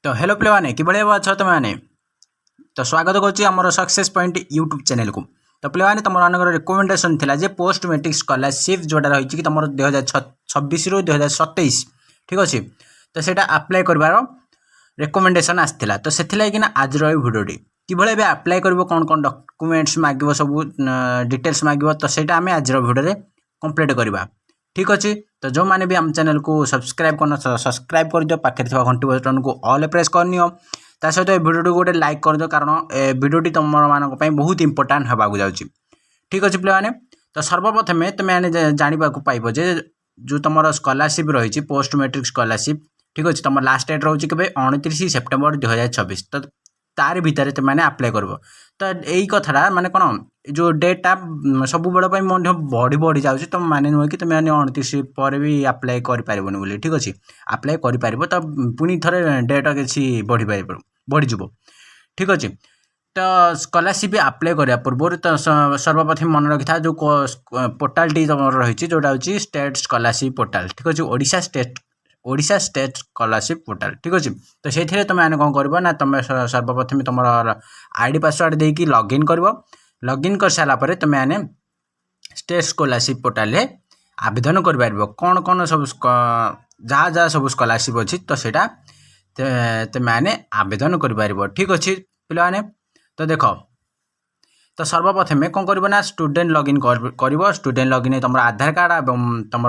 तो हेलो पे कि अच्छा तुम मैंने तो स्वागत करुँच सक्सेस पॉइंट यूट्यूब चैनल को। तो पे तुम मान रिकमेंडेसन था पोस्ट मेट्रिक स्कॉलरशिप जोटा रही कि तुम 2026 रु 2027 ठीक अच्छे तो सेटा अप्लाई कर रिकमेंडेसन आसाला। तो से आज भिडियोटी कि अप्लाई कर कौन कौन डॉक्यूमेंट्स मांग सब डिटेल्स मांग तो सहीटा आम आज भिडियो कंप्लीट करवा ठीक अच्छे। तो जो मैंने भी आम चैनल को सब्सक्राइब करना सब्सक्राइब कर दियो, पाखे घंटी बटन को ऑल प्रेस करनियो, ता सहित भिडियो गोटे लाइक कर दियो कारण भिडियोटी तुम मानक बहुत इंपोर्टाट होगा जाऊँगी ठीक अच्छे पे। तो सर्वप्रथम तुम्हें जानवा पाइब जे जो तुम स्कॉलरशिप रही पोस्ट मेट्रिक स्कॉलरशिप ठीक अच्छे तुम लास्ट डेट रोचे के 29 सेप्टेम्बर 2026 तो तार भितर तुमने अप्लाई कर। तो यही कथा माने कौन जो डेटा सब बेल बढ़ी बढ़ी जाऊँगी तुम माने नुह कि तुम 29 पर भी अप्लाई करें बोली ठीक अच्छे अप्लाई कर तो पुणी थे डेट किसी बढ़ीज ठीक अच्छे। तो स्कॉलरशिप अप्लाई करने पूर्व तो सर्वप्रथम मन रखी था जो पोर्टालटी तुम रही जोटा हूँ स्टेट स्कॉलरशिप पोर्टाल ठीक अच्छे ओडिशा स्टेट स्कॉलरशिप पोर्टाल ठीक अच्छे। तो से तुम कौन कर तुम सर्वप्रथम तुम आईडी पासवर्ड देकी लॉगिन कर लॉगिन कर सारापर तुमने स्टेट स्कॉलरशिप पोर्टाल आवेदन कर कौन कौन सब जहाँ जहाँ सब स्कॉलरशिप अच्छी तो सेटा तुमने आवेदन कर ठीक अच्छे पे। तो देख तो सर्वप्रथम कौन कर स्टूडेंट लॉगिन कर स्टूडेंट लॉगिन तुम आधार कार्ड और तुम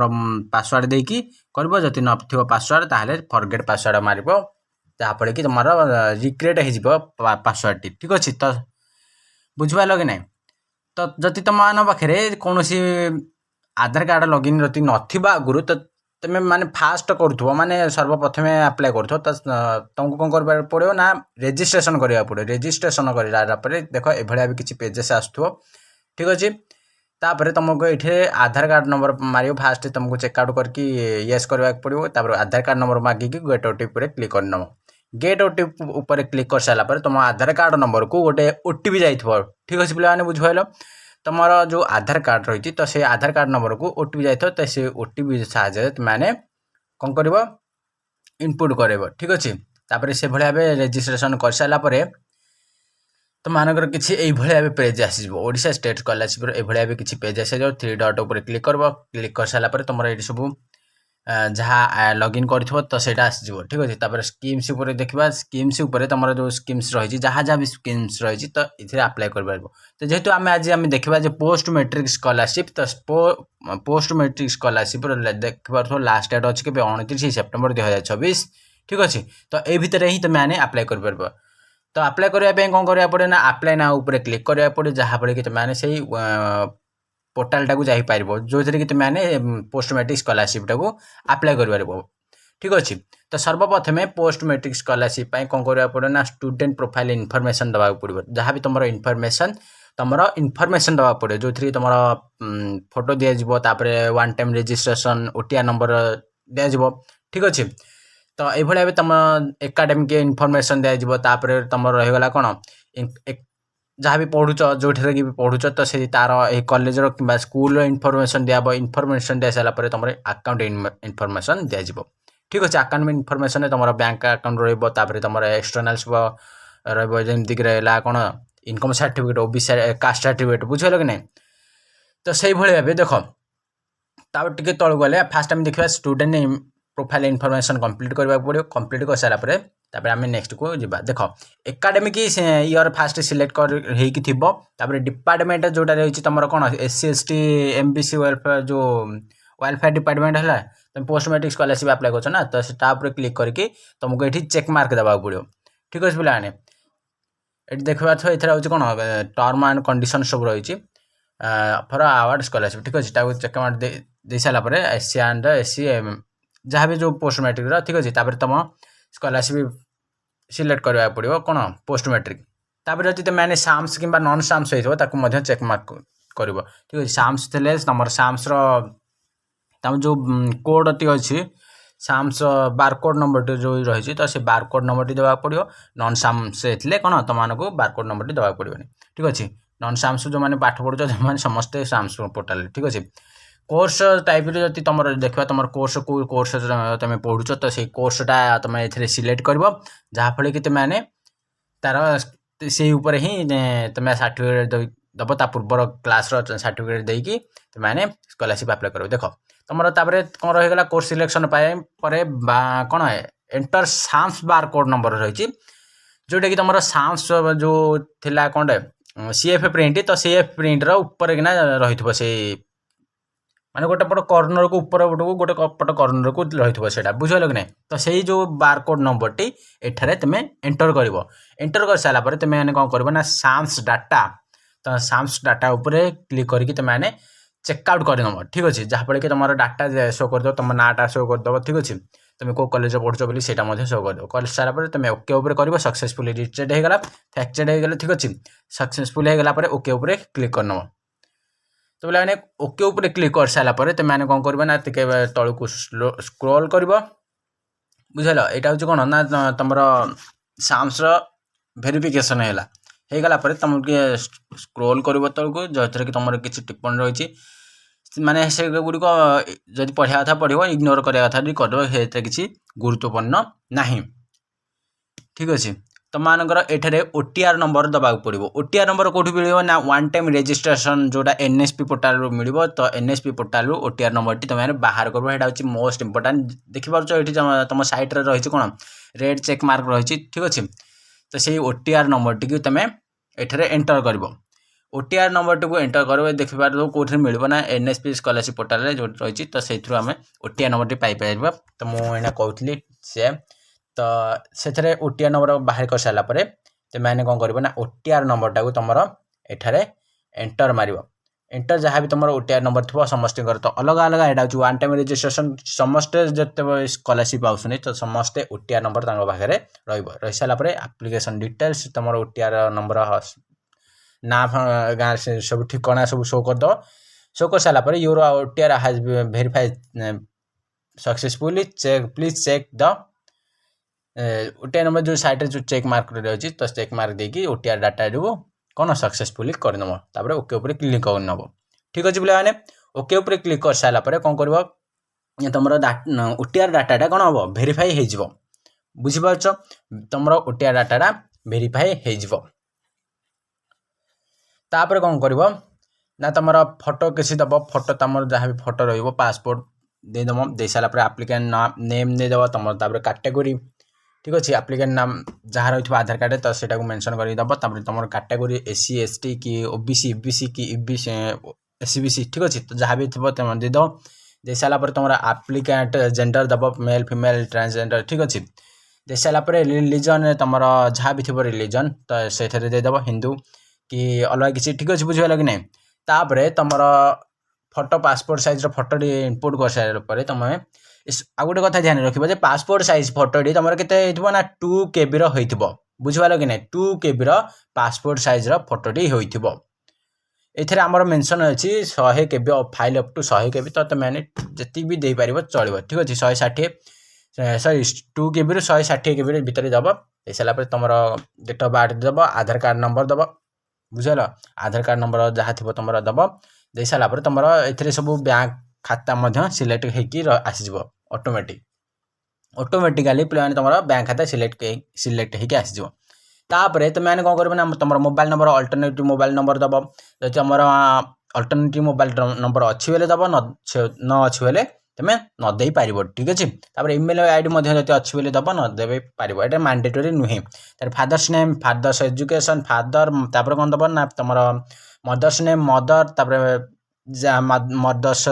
पासवर्ड देकी कर जदि न पासवर्ड ताहले फॉरगेट पासवर्ड मार जहाँफल कि तुम रिक्रिएट हो पासवर्ड ठीक अच्छे। तो बुझिपाल कि ना। तो जदि तुम मान पाखे कौन सी आधार कार्ड लॉगिन जदि नथिबा आगुरु तो तुम माने फास्ट करूँ माने सर्वप्रथम अप्लाई करूँ तो तुमको कौन कर पड़ो ना रेजिस्ट्रेशन करा पड़ो। रेजिस्ट्रेशन कर देख ये भी किसी पेजेस आसो ठीक अच्छे। तापर तुमको ये आधार कार्ड नंबर मार फास्ट तुमको चेकआउट करके येस करने पड़ो। तापर आधार कार्ड नंबर मागिकी गेट ओटीपी क्लिक करनब। गेट ओटीपी उपर क्लिक कर सारापर तुम आधार कार्ड नंबर को गोटे ओटीपी जाइए ठीक अच्छे पे बुझिपाल। तुम जो आधार कार्ड रही तो से आधार कार्ड नंबर को ओटीपी जाइए तो से ओटीपी साहाଯ୍य तुमने कौन कर इनपुट कर ठीक अच्छे। तापर से भाव रेजिस्ट्रेशन कर सारापर तुम मानकर किसी ये पेज आसीजा स्टेट स्कॉलरशिप ये किसी पेज आस 3 डॉट उपर क्लिक कर सारापर तुम ये सब जहाँ लॉगिन कर तो सेटा आसो ठीक अच्छे। तापर स्कीम्स उपर देखा स्कीम्स उपर तुम जो स्कीम्स रही जहाँ जहाँ भी स्कीम्स रही तो ये अप्लाई कर। तो जेहेतु आम देखा पोस्ट मेट्रिक स्कॉलरशिप तो पोस्ट मेट्रिक स्कॉलरशिप देखा लास्ट डेट अच्छे 29 सेप्टेम्बर 2026 ठीक अच्छे। तो ये भितर ही तुमने अप्लाई कर। तो अप्लाई करने कौन करा पड़े ना अप्लाई ना उपर क्लिक करा पड़े जहाँफल कि तुमने से पोर्टाल टाक जापर जो थी कि तुमने पोस्ट मेट्रिक स्कॉलरशिप टाक अप्लाई कर ठीक अच्छे। तो सर्वप्रथम पोस्ट मेट्रिक स्कॉलरशिप कौन करा पड़े ना स्टूडेंट प्रोफाइल इनफॉरमेशन दवा पड़ो जहाँ भी तुम इनफॉरमेशन दवा पड़े जो थी तुम फोटो दिजापर 1 टाइम रजिस्ट्रेशन ओटीआर नंबर दिज्व ठीक अच्छे। तो ये तुम एकाडेमिक इनफॉरमेशन दिज्वर तुम रहीगला कौन जहाँ भी पढ़ुच जो कि पढ़ुच तो से तार कॉलेज कि स्कूल इनफॉरमेशन दिया इनफॉरमेशन दे सारापर तुम अकाउंट इनफॉरमेशन दिज्व ठीक अच्छे। अकाउंट इनफॉरमेशन तुम बैंक अकाउंट रही तुम एक्सटर्नाल सब रमीक रहा कौन income certificate OBC caste certificate बुझल कि नहीं। तो से भाव देख तापर टे तलू गले फास्ट आम देखा स्टूडेंट प्रोफाइल इनफॉरमेशन कंप्लीट करने पड़ो कंप्लीट कर सारापर तापर आम नेक्स्ट को जी देख एकाडेमिक ईयर फास्ट सिलेक्ट कर डिपार्टमेंट जोटा रही तुम कौन SC ST MBC वेलफेयर जो वेलफेयर डिपार्टमेंट है तुम पोस्ट मेट्रिक स्कॉलरशिप अप्लाई कर ना तो तापर क्लिक करके तुमको ये चेक मार्क देवा पड़ो ठीक अच्छे पे। ये देखा ये हूँ कौन टर्म एंड कंडीशन सब रही फॉर अवार्ड स्कॉलरशिप ठीक अच्छे चेक मार्क दे सारापर SC एंड SC जहाँ भी जो पोस्ट मेट्रिक ठीक अच्छे। तापर तुम स्कॉलरशिप सिलेक्ट करने पड़ो कौन पोस्ट मेट्रिक तापर जब तुमने साम्स कि नॉन साम्स हो चेक मार्क कर ठीक अच्छे। साम्स थे तुम साम्स तुम जो कोड टी अच्छी साम्स बारकोड नंबर जो रही तो से बारकोड नंबर टी देवा पड़ो नॉन साम्स थे कौन तुमको बारकोड नंबर टी देवा पड़ोनी ठीक अच्छे। नॉन साम्स जो मैंने पाठ पढ़ुच जो समस्ते साम्स पोर्टाल ठीक अच्छे। कोर्स टाइप जब तुम देखा तुम कोर्स को कोर्स तुम पढ़ुच तो से कोर्सटा तुम ए सिलेक्ट कर जहाँफल कि तुमने तार से उपर ही तुम सर्टिफिकेट दब ता पूर्वर क्लास सर्टिफिकेट देकी तुमने स्कॉलरशिप अप्लाई कर देख तुम कौन रहीगला कोर्स सिलेक्शन कौन एंटर साम्स बार कोड नंबर रही जोटा कि तुम साम्स जो थिला कौन सीएफ प्रिंट तो सीएफ प्रिंट ऊपर किना रही से माने गोटे पट कर्नर को ऊपर पट को गोटे पट कर्नर को रही है बुझल कि नहीं तो से जो बारकोड नंबर टी एठारे तुम एंटर कर सारापर तुम कौन कर ना साम्स डाटा तो साम्स डाटा उपर क्लिक करके तुमने चेकआउट करदेव ठीक अच्छे जहाँफल कि तुम डाटा शो करदेव तुम नाटा शो करदेव ठीक अच्छे तुम कौ कॉलेज पढ़ुच बोली से शो करदेव कर सारापर तुम ओके उपर कर सक्सेसफुली रिचेड होगा फैक्चेड होगा ठीक अच्छे सक्सेसफुल होगा ओके उपर क्लिक करनब तो बोले ओके उपर क्लिक कर सारापर तुमने कौन कर ना तलू को स्क्रोल कर बुझल यहाँ हूँ कौन ना तुम साम्स भेरिफिकेसन होगा तुमको स्क्रोल कर तलू जो कि तुम किसी टिप्पणी रही माने से गुड़िक जब पढ़ा कथा पढ़ इग्नोर करा कथा भी कर किसी गुरुत्वपूर्ण ना ठीक अच्छे तुम मानकर एठारे ओटीआर नंबर दबाक पड़ो ओटीआर नंबर कौटू मिल ना वन टाइम रेजिस्ट्रेशन जोटा एनएसपी पोर्टाल मिल तो NSP portal OTR number T तुम बाहर कर मोस्ट इंपोर्टाट देखिपुच ये तुम सैट रही कौन रेड चेक मार्क रही ठीक अच्छे तो से ओटीआर नंबर टी तुम एठारे एंटर कर ओटीआर नंबर टी एंटर कर देखिपार कौन मिल ना एनएसपी स्कॉलरशिप पोर्टाल जो रही तो से आम ओटीआर नंबर टी पाइपर तो मुझे कहती से तो से ओटीआर नंबर बाहर कर सारापर तुमने कौन कर ना ओटीआर नंबर टाक तुम एठारे एंटर मार एंटर जहाँ भी तुम ओटीआर नंबर थो समस्त तो अलग अलग यहाँ हूँ वन टाइम रजिस्ट्रेशन समस्ते जो स्कॉलरशिप आसुनी तो समस्ते ओटीआर नंबर पाखे रही सारापर एप्लिकेशन डिटेल्स तुम ओटीआर नंबर ना गाँ सब ठिकाना सब शो शो कर सारापर your OTR has verified successfully check please check the OTR number जो साइट जो चेक मार्क रही तो चेक मार्क देकी ओटीआर डाटा जो कौन सक्सेसफुली करनब तापर ओके उपर क्लिक करनब ठीक अच्छे बोले मैंने ओके उपर क्लिक कर सारापर कौन कर तुम ओटीआर डाटा कौन हम भेरीफाई हो बुझीपार तुम ओटीआर डाटा भेरीफाई हो तापर कौन कर ना तुम फोटो किसी दब फोटो तुम जहाँ भी फोटो रही पासपोर्ट देदेव दे सारापर आप्लिकेंट नेम देदेव तुम कैटेगोरी ठीक अच्छे आप्लिकेंट नाम जहाँ रही आधार कार्ड तो सेटा को मेंशन करदब तुम कैटेगोरी एससी एसटी कि ओबीसी ईबीसी कि एससीबीसी ठीक अच्छे तो जहाँ भी थी तुम देदेव दे सारापर तुम आप्लिकेंट जेंडर दब मेल फीमेल ट्रांसजेंडर ठीक अच्छे दे सारापर रिलीजन तुम जहाँ भी थी रिलीजन तो से देदेव हिंदू कि अलग किसी ठीक अच्छे बुझे कि नहीं तापर तुम photo passport size photo input कर सारापर तुम आ गोटे कथा ध्यान रखिए पासपोर्ट साइज फोटोटी तुम के ना 2 KB हो बुझिपार कि नहीं 2 KB पासपोर्ट साइज फोटोटी हो आमर मेंशन अच्छी 100 KB file up to 100 KB तो तुमने जी भी दे पार चलो ठीक अच्छे 160 सरी 2 KB रू 160 KB भितर दब दे सारापर तुम डेट ऑफ बर्थ दब आधार कार्ड नंबर दब बुझल आधार कार्ड नंबर जहाँ थी तुम दब दे सारापर तुम ए सब बैंक खाता सिलेक्ट होगी आसीज ऑटोमेटिकली पे तुम बैंक खाता सिलेक्ट होगी आसीज तापर तुमने कौन कर ना तुम mobile number alternative mobile number दब जो तुम अल्टरनेटिव मोबाइल नंबर अच्छी बेले दब न अच्छी बेले तुम नदे पार ठीक अच्छे तापर ईमेल आईडी जब अच्छी बेले दब नदे पार ये मैंडेटरी नुहे तार father's name father's education father तापर कौन दब ना तुम मदर्स नेम मदर तापर मदर्स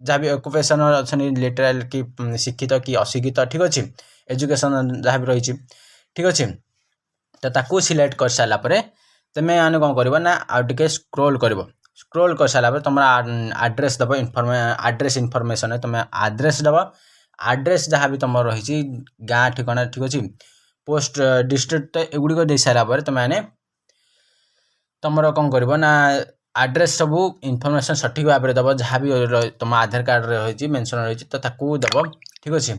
जहाँ भी ऑक्युपेशन अच्छा लिटराल कि शिक्षित कि अशिक्षित ठीक अच्छे एजुकेशन जहाँ भी रही ठीक अच्छे तो ताकू सिलेक्ट कर सारापर तुम मैंने कौन कर ना आउटे स्क्रोल कर सारापर तुम आड्रेस दब आड्रेस इनफर्मेशन तुम आड्रेस दब आड्रेस जहाँ भी तुम रही गाँ ठिकाना ठीक अच्छे पोस्ट डिस्ट्रिक्ट तो एगुड़िक दे सारापर तुमने तुम कौन कर ना आड्रेस सब इनफर्मेशन सठिक भाव में दब जहाँ भी तुम आधार कार्ड रही मेंशन रही तो ताकू दब ठीक अच्छे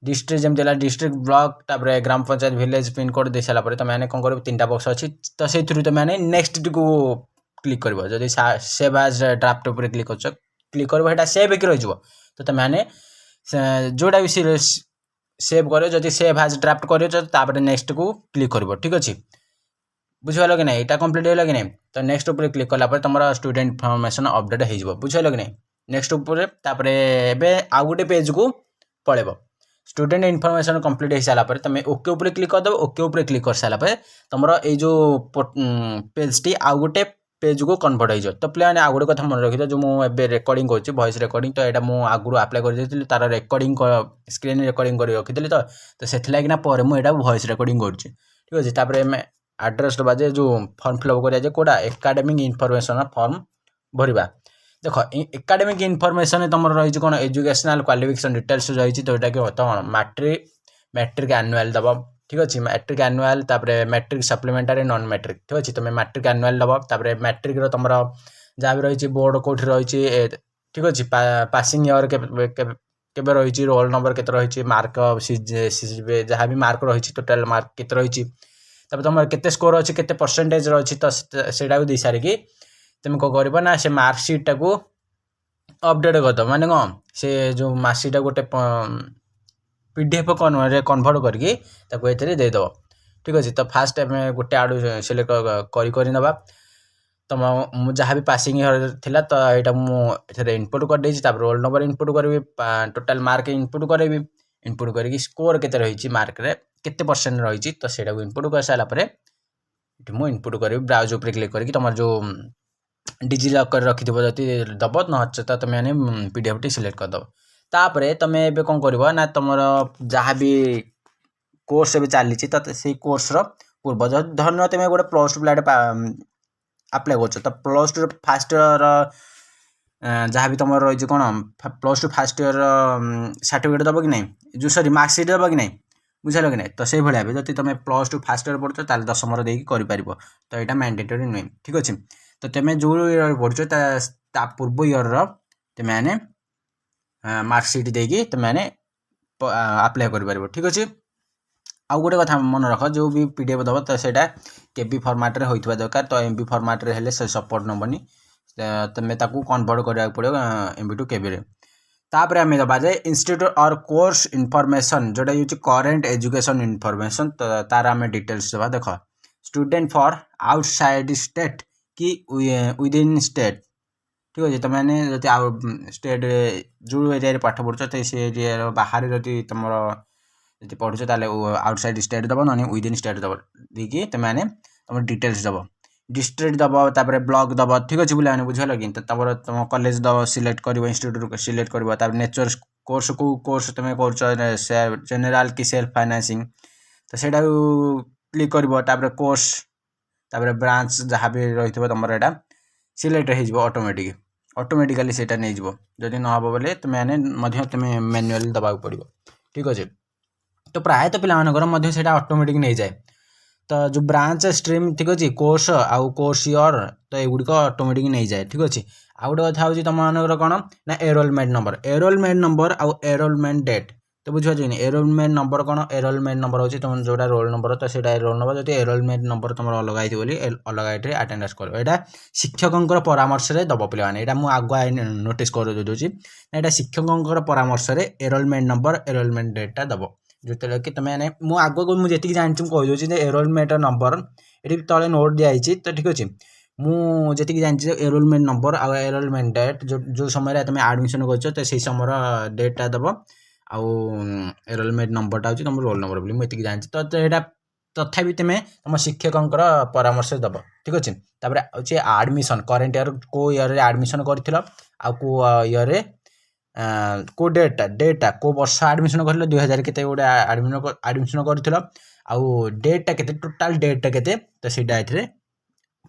डिस्ट्रिक्ट जमी डिस्ट्रिक्ट ब्लॉक तापर ग्राम पंचायत विलेज पिनकोड दे सारापर तुमने कौन कर 3टा बक्स अच्छी तो से तुमने नेक्स्ट को क्लिक कर जब सेव एज ड्राफ्ट उपर क्लिक कर क्लिक कर सेव होकर रही तो तुम मैंने जोटा भी सेव कर जदि सेव हाज ड्राफ्ट कर नेक्स्ट को क्लिक कर ठीक अच्छे बुझल कि नहीं यहाँ कंप्लीट होगा कि नहीं तो नेक्स्ट उपर क्लिक कलापर तुम स्टूडेंट इनफॉरमेशन अपडेट हो बुझल कि नहीं नेक्स्ट उपर आउ गोटे पेज को पलैब स्टूडेंट इनफॉरमेशन कंप्लीट हो सारापर तुम ओके उपर क्लिक करदेव ओके उपर क्लिक कर सारापर तुम यो पेज टी आउ गोटे पेज को कन्वर्ट हो तो पे आउ गोटे कथा मन रखी जो मुझे रेकर्डिंग कर वॉइस रेकर्डिंग तो यहाँ मुझे आगुरी आप्लाय कर तार रेकर्डिंग स्क्रीन रेकर्डिंग कर रखी तो से मुझे वॉइस रेकर्डिंग कर ठीक अच्छे तापर आड्रेस दबा जे जो फर्म फिलअप करा कौटा एकाडेमिक इनफॉरमेशन फर्म भरवा देख एकाडेमिक इनफॉरमेशन तुम रही कौन एजुकेशनल क्वालिफिकेशन डिटेल्स रही तो यहाँ कि कौन मैट्रिक एनुअल दब ठीक अच्छे matric annual matric supplementary non matric ठीक अच्छे तुम मैट्रिक एनुअल दब मैट्रिक तुम जहाँ भी रही बोर्ड कौट रही ठीक अच्छे पासिंग इयर के रही रोल नंबर के रही मार्क जहाँ भी मार्क रही टोटाल मार्क के रही तुम के स्कोर अच्छे के परसेंटेज रही तो सेटा दे सारिकी तुम कौन कर ना से मार्कसीट टाक अपडेट करद माने कौन से जो मार्कसीट गोटे पीडीएफ कन्वर्ट करके देदेव ठीक अच्छे तो फास्ट आम गोटे आड़ू सिलेक्ट करना तुम जहाँ भी पासिंग थी तो यहाँ मुझे इनपुट कर रोल नंबर इनपुट करी टोटाल मार्क इनपुट करी इनपुट करके स्कोर के रही मार्क केते परसेंट रही तो सेटा को इनपुट कर सारापर मुझे इनपुट करी ब्राउज उपर क्लिक करके तुम जो डिजी लकर रखी जदि दब न तो तुम पीडीएफ टी सिलेक्ट करदेव तापर तुम ए कौन कर ना तुम जहाँ भी कोर्स ए चली तो से कोर्स पूर्व धर तुम गोटे प्लस टू पिलाटे आप्लाय कर तो प्लस टू फास्ट इयर जहाँ भी तुम रही कौन plus two fast year certificate दब कि नहीं जो सरी मार्कसीट दब कि नहीं बुझल कि नहीं तो से भाई जब तुम प्लस टू फास्ट इयर पढ़ुच तो दशम देकर तो यहाँ मैंडेटरी नुहे ठीक अच्छे तो तुम जो इयर पढ़ुच पूर्व इयर तुमने मार्कसीट देकी तुमने आप्लाय कर ठीक अच्छे आउ गोटे कथा मन रख जो भी पीडीएफ दब तो सेटा केबी फॉर्मेट रे होइथबा दरकार तो एमबी फॉर्मेट रे हेले से सपोर्ट नबनी तुम ताकू कन्वर्ट करा पड़ो एमबी टू केबी रे तापर आम दबा जे इंस्टीट्यूट और कोर्स इनफॉरमेशन जोटा यूज करेंट एजुकेशन इनफॉरमेशन तो तार आम डिटेल्स दबा देख स्टूडेंट फॉर आउटसाइड स्टेट कि विदिन स्टेट ठीक अच्छे तुमने जब स्टेट जो एरिया पाठ पढ़ुच तो से एरिया बाहर जब तुम जी पढ़ुच आउटसाइड स्टेट दब ना विदिन स्टेट दब देखिए तुमने तुम डिटेल्स दब डिस्ट्रिक्ट दब तापर ब्लॉक दब ठीक अच्छे बुला बुझल कि तुम कॉलेज दब सिलेक्ट कर इंस्टीट्यूट सिलेक्ट कर नेचर कोर्स को कोर्स तुम कर जनरल कि सेल्फ फाइनेंसिंग तो सेटा क्लिक कर कोर्स तापर ब्रांच जहाँ भी रही तुम यहाँ सिलेक्ट हो ऑटोमेटिकली सेटा नहीं जदि न हम बोले तुमने तुम मैनुअली दबा पड़ो ठीक अच्छे तो प्रायत पिला से ऑटोमेटिक नहीं जाए तो जो ब्रांच स्ट्रीम ठीक अच्छे कोर्स आउ कोर्स इयर तो युड़क ऑटोमेटिक नहीं जाए ठीक अच्छे आउ गोटे कथा हूँ तुम कौन ना एरोलमेंट नंबर आउ एरोलमेंट डेट तो बुझे एरोलमेंट नंबर कौन एरोलमेंट नंबर हो तुम जोटा रोल नंबर तो से रोल नंबर जब एरोलमेंट नंबर तुम अलग आई अलग ये आटेंडेंस कर यहाँ शिक्षकों परामर्श से दब पे यहाँ मुझे आगुआ नोटिस कर दूसरी यहाँ शिक्षकों परामर्श से एरोलमेंट नंबर एरोलमेंट डेटा दब जो कि तुमने मुझे आगुआ मुझे जानी कहीदे एरोलमेंट नंबर ये तले नोट दिखाई तो ठीक अच्छे मुझे जानी एरोलमेंट नंबर आ एरोलमेंट डेट जो समय तुम आडमिशन कर समय डेटा दब आउ एरोलमेंट नंबरटा हूँ तुम रोल नंबर मुझे जानी तो यहाँ तथापि तुम शिक्षकों परामर्श दब ठीक अच्छे तापर हूँ आडमिशन करेन्ट इयर को इयर आडमिशन कर इयर को डेटा को वर्ष आडमिशन कर 2000 के गोटे आडमिशन कर आउ डेटा के टोटाल डेटा के तो सीटा ये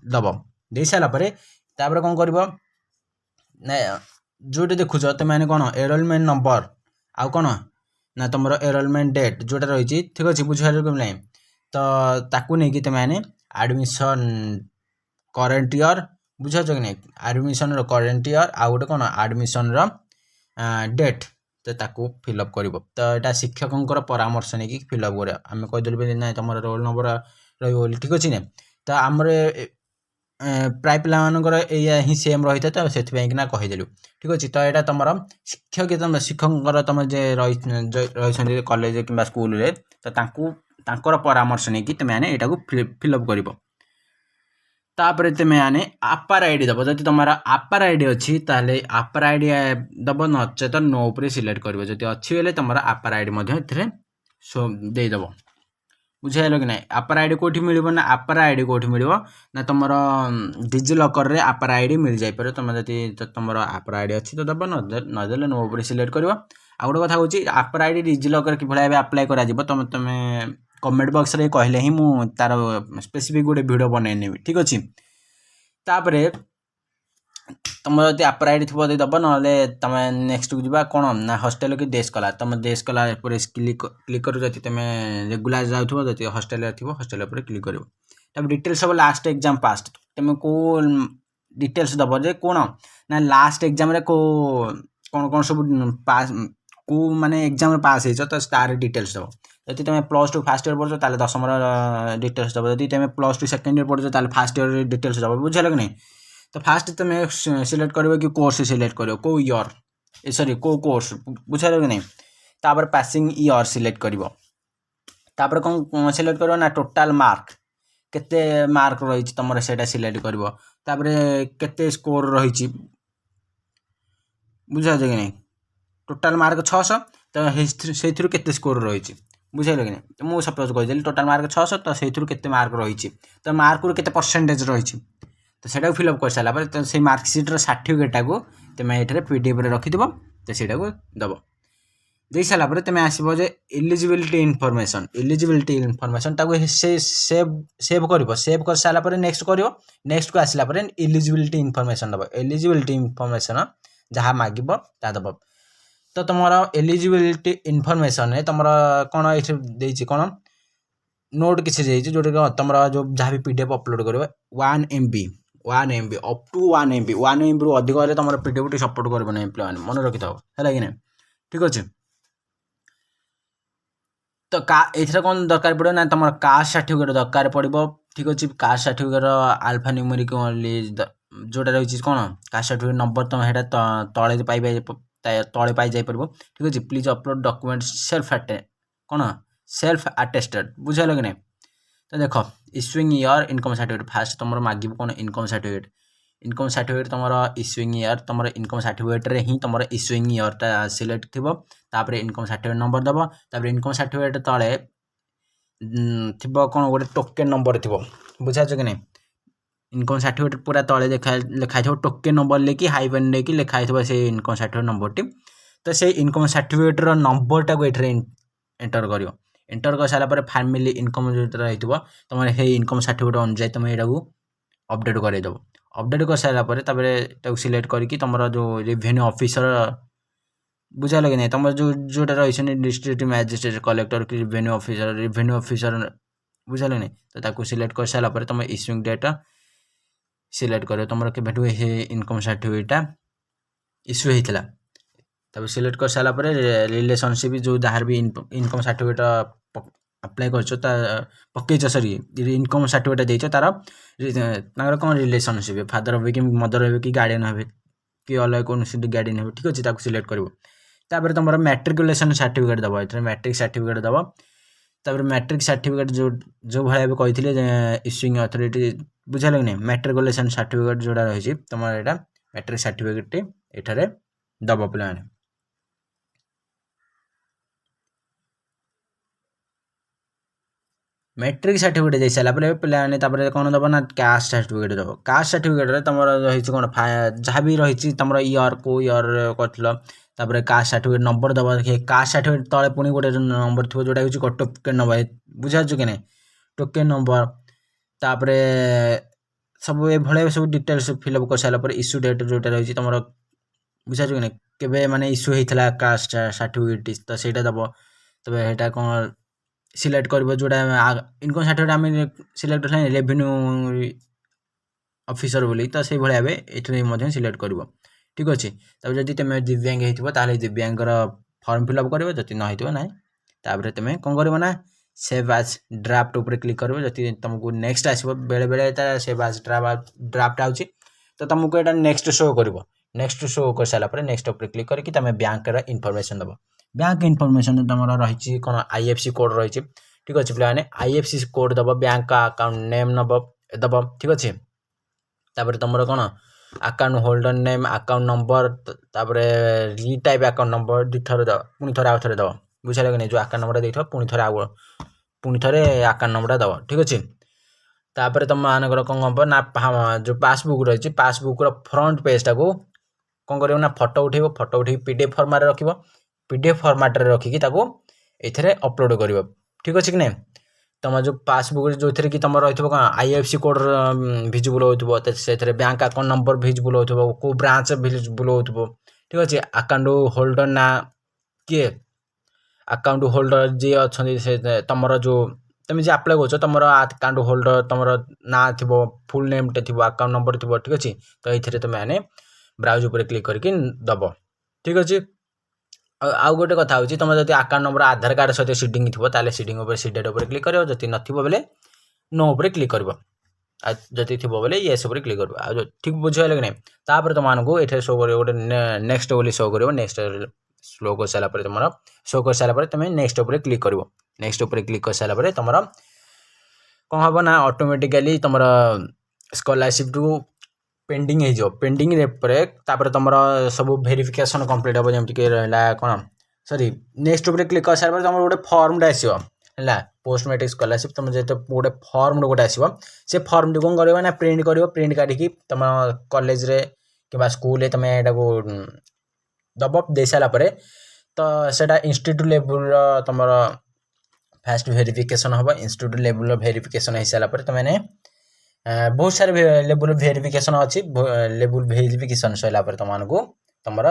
दब दे सारापर कौन कर जो देखुच तुमने कौन एरोलमेंट नंबर आउ कौन ना तुम एरोलमेंट डेट जोटा रही ठीक अच्छे बुझार ना तो ताकू नहीं कि तुमने आडमिशन करेन्ट इयर बुझ कि नहीं आडमिशन करेन्ट इयर आउ गोटे कौन आडमिशन डेट तो ताकू फिलअप कर तो यहाँ शिक्षकों परामर्श नहीं फिलअप कर आम कहीदेलु ना तुम रोल नंबर रही ठीक अच्छे ना तो आमर ପ୍ରାୟ ପିଲାମାନଙ୍କର ଏଇଆ ହିଁ ସେମ୍ ରହିଥାଏ ତ ସେଥିପାଇଁକିନା କହିଦେଲୁ ଠିକ୍ ଅଛି। ତ ଏଇଟା ତୁମର ଶିକ୍ଷକଙ୍କର ତୁମେ ଯେ ରହିଛନ୍ତି କଲେଜ କିମ୍ବା ସ୍କୁଲରେ ତ ତାଙ୍କର ପରାମର୍ଶ ନେଇକି ତୁମେମାନେ ଏଇଟାକୁ ଫିଲ୍ଅପ୍ କରିବ। ତାପରେ ତୁମେମାନେ ଆପାର ଆଇ ଡ଼ି ଦେବ। ଯଦି ତୁମର ଆପାର ଆଇ ଡ଼ି ଅଛି ତାହେଲେ ଆପାର ଆଇ ଡ଼ି ଦେବ, ନଚେତ ନୋ ଉପରେ ସିଲେକ୍ଟ କରିବ। ଯଦି ଅଛି ହେଲେ ତୁମର ଆପାର ଆଇ ଡ଼ି ମଧ୍ୟ ଏଥିରେ ଦେଇଦେବ। ବୁଝିପାରିଲ କି ନାହିଁ? ଆପାର ଆଇ ଡ଼ି କେଉଁଠି ମିଳିବ ନା ଆପାର ଆଇ ଡ଼ି କେଉଁଠି ମିଳିବ ନା ତୁମର ଡିଜିଲକରରେ ଆପାର ଆଇ ଡ଼ି ମିଳିଯାଇପାରେ। ତୁମେ ଯଦି ତୁମର ଆପାର ଆଇ ଡ଼ି ଅଛି ତ ଦେବ, ନଦେଲେ ନୋ ଉପରେ ସିଲେକ୍ଟ କରିବ। ଆଉ ଗୋଟେ କଥା ହେଉଛି ଆପାର ଆଇ ଡ଼ି ଡିଜିଲକର କିଭଳି ଭାବେ ଆପ୍ଲାଏ କରାଯିବ ତୁମେ କମେଣ୍ଟ ବକ୍ସରେ କହିଲେ ହିଁ ମୁଁ ତାର ସ୍ପେସିଫିକ୍ ଗୋଟେ ଭିଡ଼ିଓ ବନେଇ ନେବି ଠିକ୍ ଅଛି। ତାପରେ ତୁମର ଯଦି ଆପାର ଆଇ ଡ଼ି ଥିବ ଯଦି ଦେବ, ନହେଲେ ତୁମେ ନେକ୍ସଟକୁ ଯିବା କ'ଣ ନା ହଷ୍ଟେଲ କି ଡେସ୍ କଲା। ତୁମେ ଡେସ୍ କଲା ଉପରେ କ୍ଲିକ୍ କରିବ ଯଦି ତୁମେ ରେଗୁଲାର ଯାଉଥିବ, ଯଦି ହଷ୍ଟେଲରେ ଥିବ ହଷ୍ଟେଲ ଉପରେ କ୍ଲିକ୍ କରିବ। ତାପରେ ଡିଟେଲ୍ସ ହେବ ଲାଷ୍ଟ ଏକ୍ଜାମ୍ ପାସ୍। ତୁମେ କେଉଁ ଡିଟେଲ୍ସ ଦେବ ଯେ କ'ଣ ନା ଲାଷ୍ଟ ଏକ୍ଜାମ୍ରେ କ'ଣ ସବୁ ପାସ୍ କେଉଁ ମାନେ ଏକ୍ଜାମ୍ରେ ପାସ୍ ହେଇଛ ତ ତାର ଡିଟେଲ୍ସ ଦେବ। ଯଦି ତୁମେ +2 ଫାର୍ଷ୍ଟ ଇୟର୍ ପଢ଼ୁଛ ତାହେଲେ 10ମର ଡିଟେଲ୍ସ ଦେବ। ଯଦି ତୁମେ +2 ସେକେଣ୍ଡ ଇୟର୍ ପଢ଼ୁଛ ତାହେଲେ ଫାର୍ଷ୍ଟ ଇୟର୍ ଡିଟେଲ୍ସ ଦେବ। ବୁଝିଲ କି ନାହିଁ? ତ ଫାର୍ଷ୍ଟ ତୁମେ ସିଲେକ୍ଟ କରିବ କି କୋର୍ସ ସିଲେକ୍ଟ କରିବ, କେଉଁ ଇୟର୍ କେଉଁ କୋର୍ସ, ବୁଝିଲ କି ନାହିଁ? ତାପରେ ପାସିଂ ଇୟର୍ ସିଲେକ୍ଟ କରିବ। ତାପରେ କ'ଣ ସିଲେକ୍ଟ କରିବ ନା ଟୋଟାଲ୍ ମାର୍କ, କେତେ ମାର୍କ ରହିଛି ତୁମର ସେଇଟା ସିଲେକ୍ଟ କରିବ। ତାପରେ କେତେ ସ୍କୋର ରହିଛି, ବୁଝିପାରୁଛ କି ନାହିଁ? ଟୋଟାଲ୍ ମାର୍କ 600 ତ ସେଇଥିରୁ କେତେ ସ୍କୋର ରହିଛି, ବୁଝିପାରିଲ କି ନାହିଁ? ମୁଁ ସପୋଜ୍ କହିଦେଲି ଟୋଟାଲ୍ ମାର୍କ 600 ତ ସେଇଥିରୁ କେତେ ମାର୍କ ରହିଛି, ତ ମାର୍କରୁ କେତେ ପରସେଣ୍ଟେଜ୍ ରହିଛି ତ ସେଇଟାକୁ ଫିଲ୍ଅପ୍ କରିସାରିଲା ପରେ ତ ସେଇ ମାର୍କସିଟ୍ର ସାର୍ଟିଫିକେଟ୍ଟାକୁ ତୁମେ ଏଠାରେ PDFରେ ରଖିଥିବ। ତ ସେଇଟାକୁ ଦେବ। ଦେଇସାରିଲା ପରେ ତୁମେ ଆସିବ ଯେ ଏଲିଜିବିଲିଟି ଇନଫର୍ମେସନ୍ ତାକୁ ସେଭ୍ କରିବ। ସେଭ୍ କରିସାରିଲା ପରେ ନେକ୍ସଟ କରିବ। ନେକ୍ସଟକୁ ଆସିଲା ପରେ ଏଲିଜିବିଲିଟି ଇନଫର୍ମେସନ୍ ଦେବ। ଏଲିଜିବିଲିଟି ଇନଫର୍ମେସନ୍ ଯାହା ମାଗିବ ତାହା ଦେବ। ତ ତୁମର ଏଲିଜିବିଲିଟି ଇନଫର୍ମେସନ୍ରେ ତୁମର କ'ଣ ଏଠି ଦେଇଛି, କ'ଣ ନୋଟ୍ କିଛି ଦେଇଛି ଯେଉଁଟାକି ତୁମର ଯେଉଁ ଯାହା ବି PDF ଅପଲୋଡ଼ କରିବ 1 MB ଅପ୍ ଟୁ 1 MB 1 MBରୁ ଅଧିକ ହେଲେ ତୁମର PDF ଟିକେ ସପୋର୍ଟ କରିବ ନାହିଁ ପିଲାମାନେ, ମନେ ରଖିଥାଅ, ହେଲା କି ନାହିଁ? ଠିକ୍ ଅଛି। ତ ଏଥିରେ କ'ଣ ଦରକାର ପଡ଼ିବ ନା ତୁମର କାଷ୍ଟ ସାର୍ଟିଫିକେଟ୍ ଦରକାର ପଡ଼ିବ। ଠିକ୍ ଅଛି। କାଷ୍ଟ ସାର୍ଟିଫିକେଟ୍ ଆଲଫା ନ୍ୟୁମେରିକ୍ ଓନ୍ଲି ଯେଉଁଟା ରହିଛି କ'ଣ କାଷ୍ଟ ସାର୍ଟିଫିକେଟ୍ ନମ୍ବର ତୁମେ ସେଇଟା ତଳେ ପାଇଯାଇପାରିବ। ଠିକ୍ ଅଛି। Please upload document self attested, ବୁଝିଗଲ କି ନାହିଁ? ତ ଦେଖ issuing year income certificate first ତୁମର ମାଗିବ କ'ଣ ଇନକମ୍ ସାର୍ଟିଫିକେଟ୍ ତୁମର ଇସ୍ୟୁଇଂ ଇୟର୍, ତୁମର ଇନକମ୍ ସାର୍ଟିଫିକେଟ୍ରେ ହିଁ ତୁମର ଇସ୍ୟୁଇଂ ଇୟର୍ଟା ସିଲେକ୍ଟ ଥିବ। ତାପରେ ଇନକମ୍ ସାର୍ଟିଫିକେଟ୍ ନମ୍ବର ଦେବ। ତାପରେ ଇନକମ୍ ସାର୍ଟିଫିକେଟ୍ ତଳେ ଥିବ କ'ଣ ଗୋଟେ ଟୋକେନ୍ ନମ୍ବର ଥିବ, ବୁଝିପାରୁଛ କି ନାହିଁ? ଇନକମ୍ ସାର୍ଟିଫିକେଟ୍ ପୁରା ତଳେ ଲେଖା ହେଇଥିବ ଟୋକେନ୍ ନମ୍ବର ଲେଖି ହାଇଫେନ୍ ଦେଇକି ଲେଖା ହେଇଥିବ ସେଇ ଇନକମ୍ ସାର୍ଟିଫିକେଟ୍ ନମ୍ବରଟି। ତ ସେଇ ଇନକମ୍ ସାର୍ଟିଫିକେଟ୍ର ନମ୍ବରଟାକୁ ଏଠାରେ ଏଣ୍ଟର କରିବ। ଏଣ୍ଟର କରିସାରିଲା ପରେ ଫ୍ୟାମିଲି ଇନକମ୍ ଯେଉଁଟା ରହିଥିବ ତୁମର ସେଇ ଇନକମ୍ ସାର୍ଟିଫିକେଟ୍ ଅନୁଯାୟୀ ତୁମେ ଏଇଟାକୁ ଅପଡ଼େଟ୍ କରାଇଦେବ। ଅପଡ଼େଟ୍ କରିସାରିଲା ପରେ ତାପରେ ତାକୁ ସିଲେକ୍ଟ କରିକି ତୁମର ଯେଉଁ ରେଭିନ୍ୟୁ ଅଫିସର, ବୁଝିଲ କି ନାହିଁ? ତୁମର ଯେଉଁଟା ରହିଛନ୍ତି ଡିଷ୍ଟ୍ରିକ୍ଟ ମ୍ୟାଜିଷ୍ଟ୍ରେଟ୍, କଲେକ୍ଟର କି ରେଭିନ୍ୟୁ ଅଫିସର, ବୁଝିଲ କି ନାହିଁ? ତ ତାକୁ ସିଲେକ୍ଟ କରିସାରିଲା ପରେ ତୁମ ଇସ୍ୟୁଇଂ ଡେଟ୍ ସିଲେକ୍ଟ କରିବ। ତୁମର କେବେଠୁ ଏ ଇନକମ୍ ସାର୍ଟିଫିକେଟ୍ଟା ଇସ୍ୟୁ ହେଇଥିଲା। ତାପରେ ସିଲେକ୍ଟ କରିସାରିଲା ପରେ ରିଲେସନସିପ୍ ଯେଉଁ ଯାହାର ବି ଇନକମ୍ ସାର୍ଟିଫିକେଟ୍ ଆପ୍ଲାଏ କରିଛ ପକେଇଛ ଇନକମ୍ ସାର୍ଟିଫିକେଟ୍ ଦେଇଛ ତାଙ୍କର କ'ଣ ରିଲେସନସିପ୍ ଫାଦର ହେବେ କି ମଦର ହେବେ କି ଗାର୍ଡ଼ିଆନ୍ ହେବେ କି ଅଲଗା କୌଣସି ଗାର୍ଡ଼ିଆନ୍ ହେବେ। ଠିକ୍ ଅଛି। ତାକୁ ସିଲେକ୍ଟ କରିବ। ତାପରେ ତୁମର ମ୍ୟାଟ୍ରିକୁଲେସନ୍ ସାର୍ଟିଫିକେଟ୍ ଦେବ। ଏଥିରେ ମ୍ୟାଟ୍ରିକ୍ ସାର୍ଟିଫିକେଟ୍ ଦେବ। ତାପରେ ମ୍ୟାଟ୍ରିକ୍ ସାର୍ଟିଫିକେଟ୍ ଯେଉଁ ଭଳିଆ ଏବେ କହିଥିଲେ ଇସ୍ୟୁଇଂ ଅଥରିଟି, ବୁଝିଲ କି ନାହିଁ? ମ୍ୟାଟ୍ରିକୁଲେସନ୍ ସାର୍ଟିଫିକେଟ୍ ଯେଉଁଟା ରହିଛି ତୁମର ଏଇଟା ମ୍ୟାଟ୍ରିକ୍ ସାର୍ଟିଫିକେଟ୍ଟି ଏଠାରେ ଦେବ ପିଲାମାନେ। ମ୍ୟାଟ୍ରିକ୍ ସାର୍ଟିଫିକେଟ୍ ଦେଇସାରିଲା ପରେ ପିଲାମାନେ ତାପରେ କ'ଣ ଦେବ ନା କାଷ୍ଟ ସାର୍ଟିଫିକେଟ୍ ଦେବ। କାଷ୍ଟ ସାର୍ଟିଫିକେଟ୍ରେ ତୁମର ରହିଛି କ'ଣ ଯାହା ବି ରହିଛି ତୁମର ଇୟର୍ କେଉଁ ଇୟର୍ରେ କରିଥିଲ। ତାପରେ କାଷ୍ଟ ସାର୍ଟିଫିକେଟ୍ ନମ୍ବର ଦେବ। କାଷ୍ଟ ସାର୍ଟିଫିକେଟ୍ ତଳେ ପୁଣି ଗୋଟେ ନମ୍ବର ଥିବ ଯେଉଁଟା ହେଉଛି ଟୋକେନ୍ ନମ୍ବର, ବୁଝିପାରୁଛ କି ନାହିଁ? Token number. ତାପରେ ସବୁ ଏଭଳିଆ ସବୁ ଡିଟେଲ୍ସ ଫିଲ୍ଅପ୍ କରିସାରିଲା ପରେ ଇସ୍ୟୁ ଡେଟ୍ ଯେଉଁଟା ରହିଛି ତୁମର, ବୁଝିପାରୁଛ କି ନାହିଁ? କେବେ ମାନେ ଇସ୍ୟୁ ହେଇଥିଲା କାଷ୍ଟ ସାର୍ଟିଫିକେଟ୍ ତ ସେଇଟା ଦେବ। ତେବେ ସେଇଟା କ'ଣ ସିଲେକ୍ଟ କରିବ ଯେଉଁଟା ଇନକମ୍ ସାର୍ଟିଫିକେଟ୍ ଆମେ ସିଲେକ୍ଟ ହେଲା ରେଭିନ୍ୟୁ ଅଫିସର ବୋଲି, ତ ସେଇଭଳିଆ ଭାବେ ଏଥିରେ ମଧ୍ୟ ସିଲେକ୍ଟ କରିବ। ଠିକ୍ ଅଛି। ତାପରେ ଯଦି ତୁମେ ଦିବ୍ୟାଙ୍ଗ ହେଇଥିବ ତାହେଲେ ଦିବ୍ୟାଙ୍ଗର ଫର୍ମ ଫିଲ୍ଅପ୍ କରିବ, ଯଦି ନ ହେଇଥିବ ନାହିଁ। ତାପରେ ତୁମେ କ'ଣ କରିବ ନା सेव एज ड्राफ्ट ऊपर क्लिक करो जति तुमको नेक्स्ट आसो बेले बेले सेव एज ड्राफ्ट आउची तो तुमको यहाँ नेक्स्ट शो कर नेक्स्ट शो कर सारापर नेक्स्ट ऊपर क्लिक करके तुम बैंक इनफॉरमेशन दब बैंक इनफॉरमेशन तुम रही कौन आईएफसी कोड रही ठीक अच्छे पे आईएफसी कोड दब बैंक का अकाउंट नेम दब ठीक अच्छे तापर तुम कौन account holder name account number तापर रिटाइप अकाउंट नंबर दुई थर दब पुणी थे आउ थे दब बुझे कि नहीं जो अकाउंट नंबर देखो पुणी थे अकाउंट नंबर दब ठीक अच्छे तापर तुम मानकर कौन हम ना जो पासबुक रही पासबुक फ्रंट पेजटा को कौन कर फोटो उठे पीडीएफ फॉर्मेट रख पीडीएफ फॉर्मेट रखिकी ये अपलोड कर ठीक अच्छे कि नहीं तुम जो पासबुक जो थी कि तुम रही कौन आईएफसी कोड भिजिबल हो से बैंक अकाउंट नंबर भिजिबल हो कौ ब्रांच भिजिबल हो ठीक अच्छे अकाउंट होल्डर ना किए अकाउंट होल्डर जी अच्छा तुम जो तुम जे आप्लाय कर तुम अकाउंट होल्डर तुम ना थी फुल नेम टे थी अकाउंट नंबर थी ठीक अच्छे तो ये तुम मैंने ब्राउज उपर क्लिक करके दब ठीक अच्छे आउ गोटे कथा हूँ तुम जब अकाउंट नंबर आधार कार्ड सहित सीडिंग थो सीडिंग सी डेट उपर क्लिक कर जब नथिबो बेले नो उपर क्लिक कर जदि थी बोले येस उपर क्लिक कर आ ठीक बुझेगा कि नहीं तापर तुमको ये शो कर गोटे नेक्स्ट बोली शो कर नेक्स्ट स्लो कर सारापर तुम शो कर सारापर तुम नेक्स्ट उपर क्लिक कर नेक्स्ट उपर क्लिक कर सारापर तुम कौन हम ना ऑटोमेटिकली तुम स्कॉलरशिप टू पेंडिंग हो पेंडिंग तापर तुम सब वेरिफिकेशन कंप्लीट हम जमीक रहा कौन सॉरी नेक्स्ट उपर क्लिक कर सारापर तुम गोटे फॉर्म आसो है पोस्ट मैट्रिक स्कॉलरशिप तुम जो गोटे फॉर्म गोटे आसो से फॉर्म टी कौन कर प्रिंट कर प्रिंट काढ़ी तुम कॉलेज कि स्कूल तुम यहाँ दब दे सारापर तो सेटा इंस्टीट्यूट लेवल तुम फास्ट वेरिफिकेशन हम इंस्टीट्यूट लेवल वेरिफिकेशन हो सारापर तुमने बहुत सारे लेवल वेरिफिकेशन अच्छी लेवल वेरिफिकेशन सरापर तुमको तुम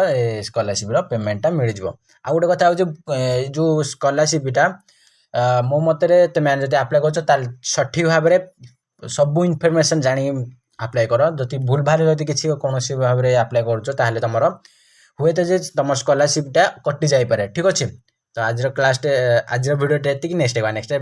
स्कॉलरशिप पेमेंटा मिल जाव आ गोटे कथा हूँ जो स्कॉलरशिपटा मो मतरे तुम जब आप्लाय कर सठिक भाव में सब इनफर्मेशन जानी आप्लाय कर जब भूल भाल जब किसी कौन भाव में आप्लाय कर तुम हुए तो जे तुम स्कॉलरशिपटा कटि जापे ठीक अच्छे तो आज क्लास आज वीडियो नेक्स्ट